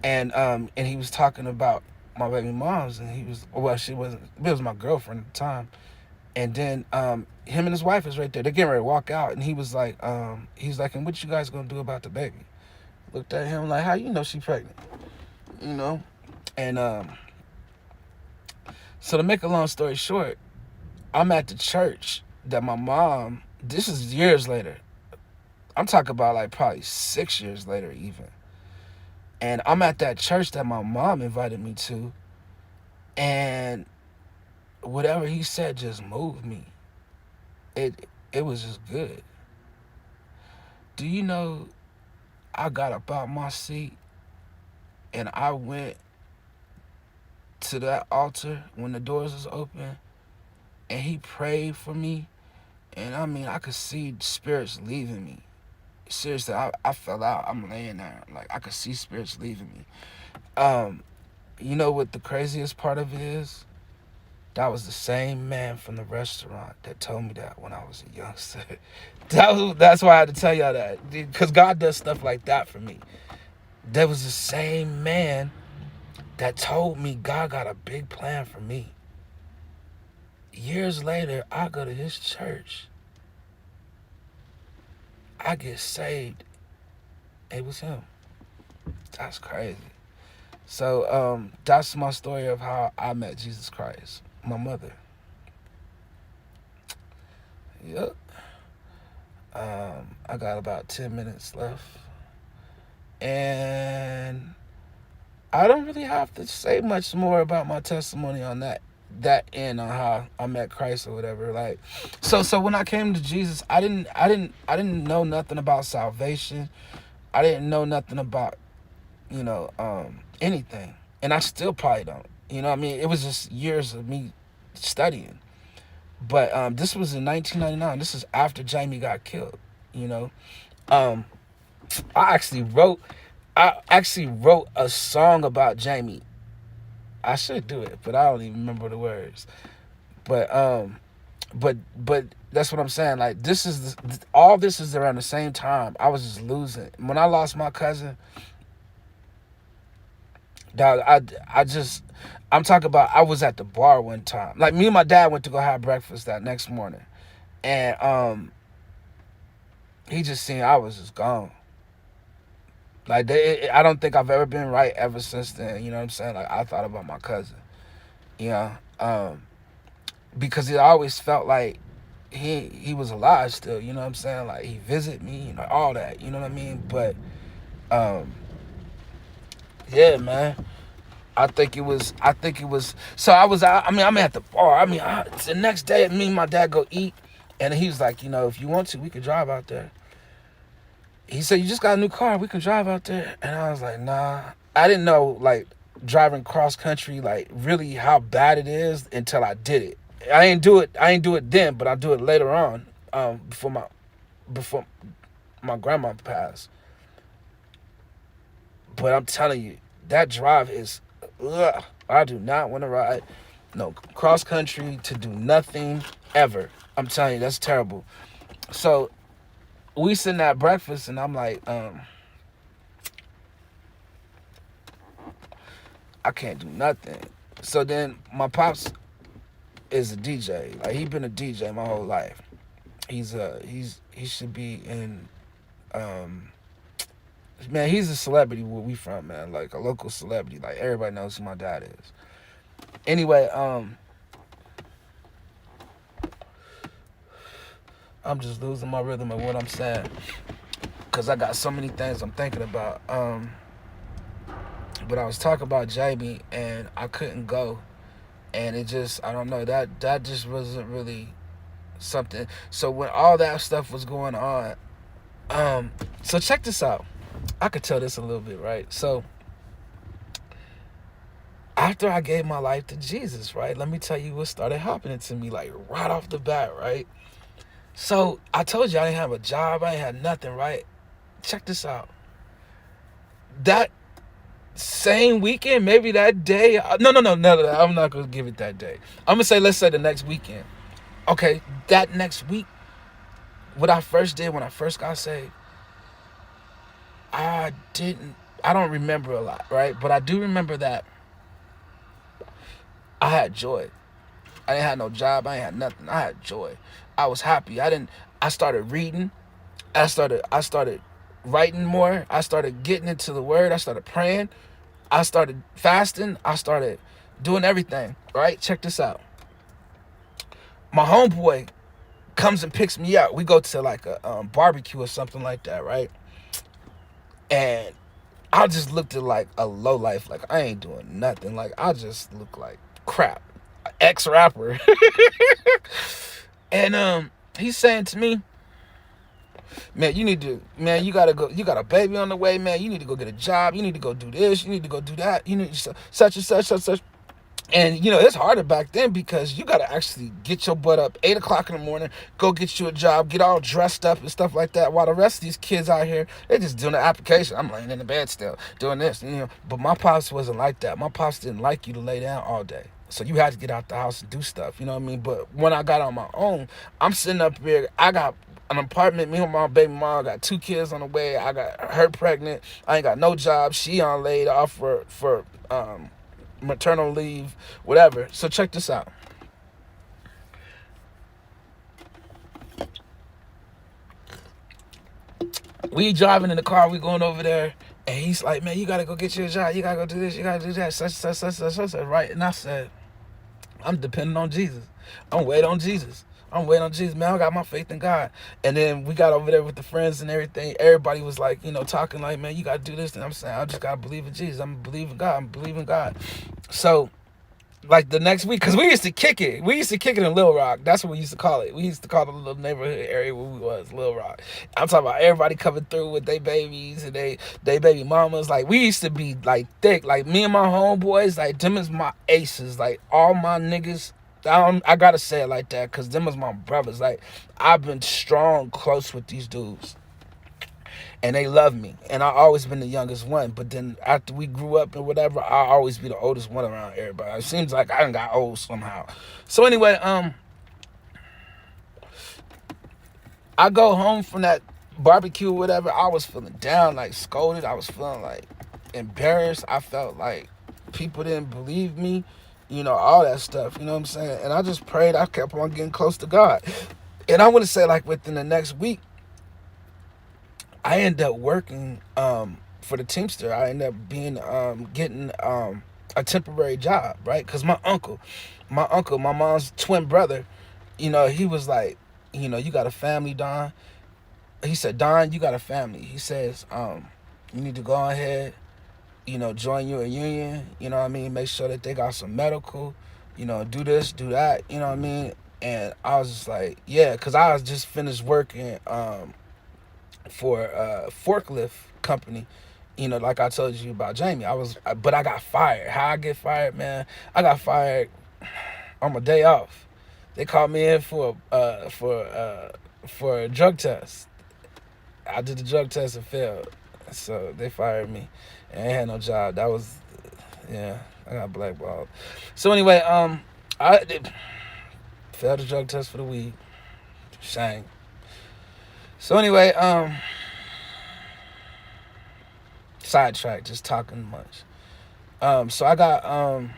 And he was talking about my baby moms, and she wasn't. It was my girlfriend at the time. And then him and his wife is right there. They're getting ready to walk out, and he's like, "And what you guys gonna do about the baby?" Looked at him like, "How you know she pregnant?" You know, and so to make a long story short, I'm at the church that my mom. This is years later. I'm talking about like probably 6 years later, even. And I'm at that church that my mom invited me to, and whatever he said just moved me. It was just good. Do you know? I got up out my seat and I went to that altar when the doors was open, and he prayed for me, and I mean I could see spirits leaving me. Seriously, I fell out. I'm laying there like I could see spirits leaving me. You know what the craziest part of it is? That was the same man from the restaurant that told me that when I was a youngster. That's why I had to tell y'all that, because God does stuff like that for me. There was the same man that told me God got a big plan for me. Years later, I go to his church. I get saved. It was him. That's crazy. So that's my story of how I met Jesus Christ, my mother. Yep. I got about 10 minutes left. And I don't really have to say much more about my testimony on that end on how I met Christ or whatever. Like, so when I came to Jesus, I didn't know nothing about salvation. I didn't know nothing about, anything. And I still probably don't. You know what I mean? It was just years of me studying. But this was in 1999. This is after Jamie got killed, you know. Um, I actually wrote a song about Jamie. I should do it, but I don't even remember the words. But that's what I'm saying. Like, all this is around the same time. I was just losing. When I lost my cousin, dog, I'm talking about, I was at the bar one time. Like, me and my dad went to go have breakfast that next morning. And he just seen I was just gone. Like, I don't think I've ever been right ever since then. You know what I'm saying? Like, I thought about my cousin. You know? Because it always felt like he was alive still. You know what I'm saying? Like, he visited me, all that. You know what I mean? But, yeah, man. I think it was. So I was out. I mean, I'm at the bar. I mean, the next day, me and my dad go eat, and he was like, if you want to, we could drive out there. He said, you just got a new car. We can drive out there. And I was like, nah. I didn't know, like, driving cross country, like, really how bad it is until I did it. I ain't do it then, but I do it later on, before my grandma passed. But I'm telling you, that drive is, ugh. I do not want to ride no cross country to do nothing ever. I'm telling you, that's terrible. So we sitting at breakfast, and I'm like, I can't do nothing. So then my pops is a DJ. Like, he been a DJ my whole life. He should be in, man, he's a celebrity where we from, man. Like, a local celebrity. Like, everybody knows who my dad is. Anyway, I'm just losing my rhythm of what I'm saying, because I got so many things I'm thinking about. But I was talking about Jamie, and I couldn't go. And it just, I don't know, that just wasn't really something. So when all that stuff was going on, so check this out. I could tell this a little bit, right? So after I gave my life to Jesus, right, let me tell you what started happening to me, like, right off the bat, right? So I told you I didn't have a job. I ain't had nothing, right? Check this out. That same weekend, maybe that day. No. I'm not going to give it that day. I'm going to say, let's say the next weekend. Okay, that next week, what I first did when I first got saved, I don't remember a lot, right? But I do remember that I had joy. I didn't have no job. I ain't had nothing. I had joy. I was happy. I started reading. I started writing more. I started getting into the word. I started praying. I started fasting. I started doing everything, right? Check this out. My homeboy comes and picks me up. We go to like a barbecue or something like that, right? And I just looked at like a low life. Like, I ain't doing nothing. Like, I just look like crap. Ex-rapper. And he's saying to me, man, you gotta go, you got a baby on the way, man, you need to go get a job, you need to go do this, you need to go do that, you need such and such. And it's harder back then, because you gotta actually get your butt up 8 o'clock in the morning, go get you a job, get all dressed up and stuff like that, while the rest of these kids out here, they're just doing the application. I'm laying in the bed still doing this, but my pops wasn't like that. My pops didn't like you to lay down all day. So you had to get out the house and do stuff, you know what I mean? But when I got on my own, I'm sitting up here, I got an apartment, me and my baby mom got 2 kids on the way, I got her pregnant, I ain't got no job, she on laid off for maternal leave, whatever. So check this out. We driving in the car, we going over there, and he's like, man, you gotta go get your job, you gotta go do this, you gotta do that, such, right? And I said, I'm depending on Jesus. I'm waiting on Jesus. I'm waiting on Jesus, man. I got my faith in God. And then we got over there with the friends and everything. Everybody was like, talking like, man, you got to do this. And I'm saying, I just got to believe in Jesus. I'm believing God. I'm believing God. So, like the next week, because we used to kick it. We used to kick it in Little Rock. That's what we used to call it. We used to call the little neighborhood area where we was, Little Rock. I'm talking about everybody coming through with their babies and they baby mamas. Like, we used to be, like, thick. Like, me and my homeboys, like, them is my aces. Like, all my niggas, I gotta say it like that, because them is my brothers. Like, I've been strong, close with these dudes. And they love me, and I always been the youngest one. But then after we grew up and whatever, I always be the oldest one around everybody. It seems like I done got old somehow. So anyway, I go home from that barbecue or whatever. I was feeling down, like scolded. I was feeling like embarrassed. I felt like people didn't believe me, all that stuff. You know what I'm saying? And I just prayed. I kept on getting close to God. And I want to say, like, within the next week, I ended up working for the Teamster. I ended up getting a temporary job, right? Because my uncle, my mom's twin brother, he was like, you got a family, Don. He said, Don, you got a family. He says, you need to go ahead, join your union, you know what I mean? Make sure that they got some medical, do this, do that, you know what I mean? And I was just like, yeah, because I was just finished working for a forklift company, like I told you about Jamie. But I got fired. How I get fired, man? I got fired on my day off. They called me in for a drug test. I did the drug test and failed, so they fired me, and I had no job. That was, I got blackballed. So anyway, I failed the drug test for the weed. Shame. So anyway, sidetrack, just talking much. So I got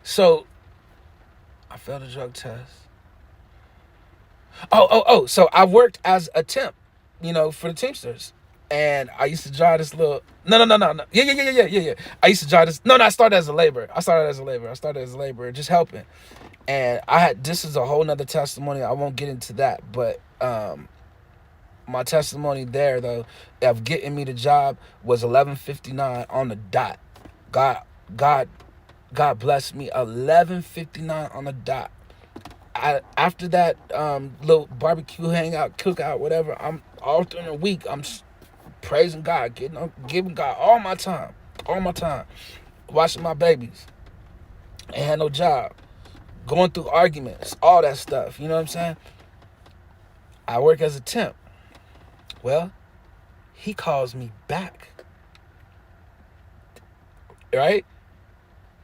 so I failed the drug test. So I worked as a temp, for the Teamsters. And I used to drive this little no. Yeah. I used to drive this. No, I started as a laborer. I started as a laborer, just helping. And this is a whole nother testimony. I won't get into that, but my testimony there, though, of getting me the job was 11:59 on the dot. God bless me. 11:59 on the dot. After that little barbecue hangout, cookout, whatever, I'm all during the week. I'm praising God, giving God all my time, watching my babies. Ain't had no job, going through arguments, all that stuff. You know what I'm saying? I work as a temp. Well, he calls me back. Right?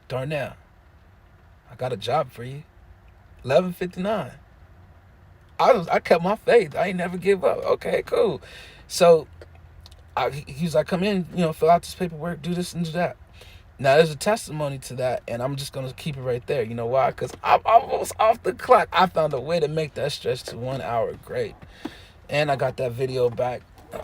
Darnell, I got a job for you. 11:59. I kept my faith. I ain't never give up. Okay, cool. So he was like, come in, fill out this paperwork, do this and do that. Now, there's a testimony to that, and I'm just going to keep it right there. You know why? Because I'm almost off the clock. I found a way to make that stretch to 1 hour. Great. And I got that video back.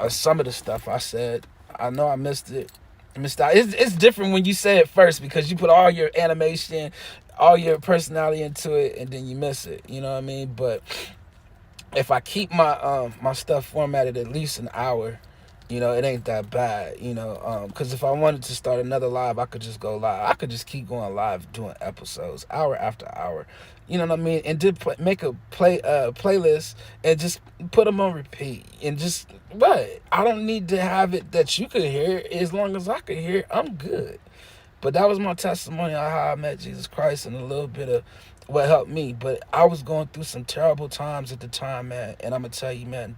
Some of the stuff I said, I know I missed it. It's different when you say it first, because you put all your animation, all your personality into it, and then you miss it. You know what I mean? But if I keep my stuff formatted at least an hour, it ain't that bad, because if I wanted to start another live, I could just go live. I could just keep going live doing episodes, hour after hour, you know what I mean? And make a playlist and just put them on repeat. And just, I don't need to have it that you could hear. As long as I could hear, I'm good. But that was my testimony on how I met Jesus Christ and a little bit of what helped me. But I was going through some terrible times at the time, man. And I'm going to tell you, man,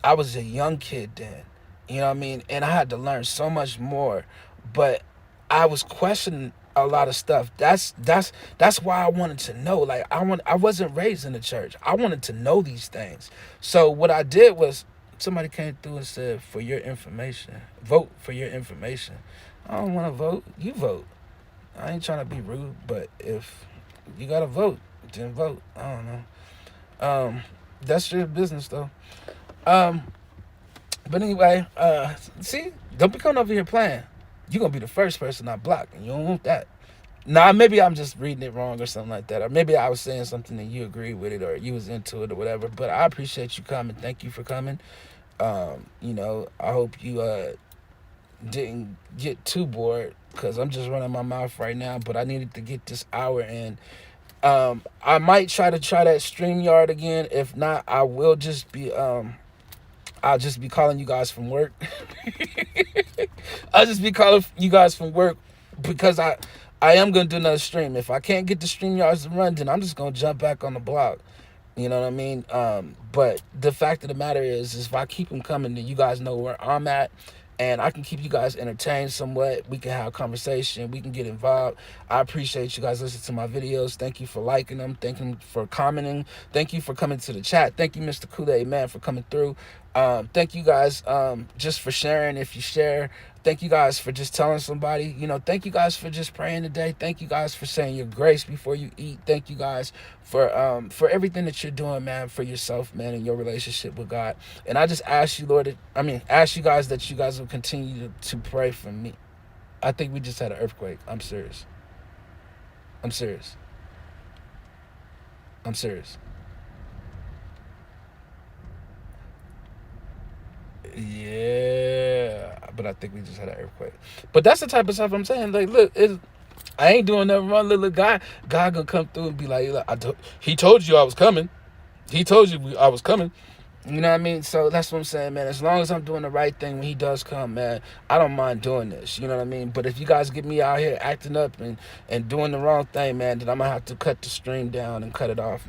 I was a young kid then. You know what I mean? And I had to learn so much more. But I was questioning a lot of stuff. That's why I wanted to know. Like, I wasn't raised in the church. I wanted to know these things. So what I did was, somebody came through and said, for your information, vote for your information. I don't want to vote. You vote. I ain't trying to be rude, but if you got to vote, then vote. I don't know. That's your business, though. But anyway, see, don't be coming over here playing. You're going to be the first person I block, and you don't want that. Nah, maybe I'm just reading it wrong or something like that, or maybe I was saying something and you agreed with it, or you was into it or whatever. But I appreciate you coming. Thank you for coming. I hope you didn't get too bored because I'm just running my mouth right now. But I needed to get this hour in. I might try that Streamyard again. If not, I'll just be calling you guys from work. I'll just be calling you guys from work because I am gonna do another stream. If I can't get the StreamYards to run, then I'm just gonna jump back on the block. You know what I mean? But the fact of the matter is if I keep them coming, then you guys know where I'm at. And I can keep you guys entertained somewhat. We can have a conversation. We can get involved. I appreciate you guys listening to my videos. Thank you for liking them. Thank you for commenting. Thank you for coming to the chat. Thank you, Mr. Cooley, man, for coming through. Thank you guys just for sharing if you share. Thank you guys for just telling somebody. Thank you guys for just praying today. Thank you guys for saying your grace before you eat. Thank you guys for everything that you're doing, man, for yourself, man, and your relationship with God. And I just ask you, Lord, ask you guys that you guys will continue to pray for me. I think we just had an earthquake. I'm serious. I'm serious. I'm serious. Yeah, but I think we just had an earthquake. But that's the type of stuff I'm saying. Like, look, I ain't doing nothing wrong. Little guy, God gonna come through and be like, he told you I was coming. He told you I was coming. You know what I mean? So that's what I'm saying, man. As long as I'm doing the right thing when he does come, man, I don't mind doing this. You know what I mean? But if you guys get me out here acting up and doing the wrong thing, man, then I'm gonna have to cut the stream down and cut it off.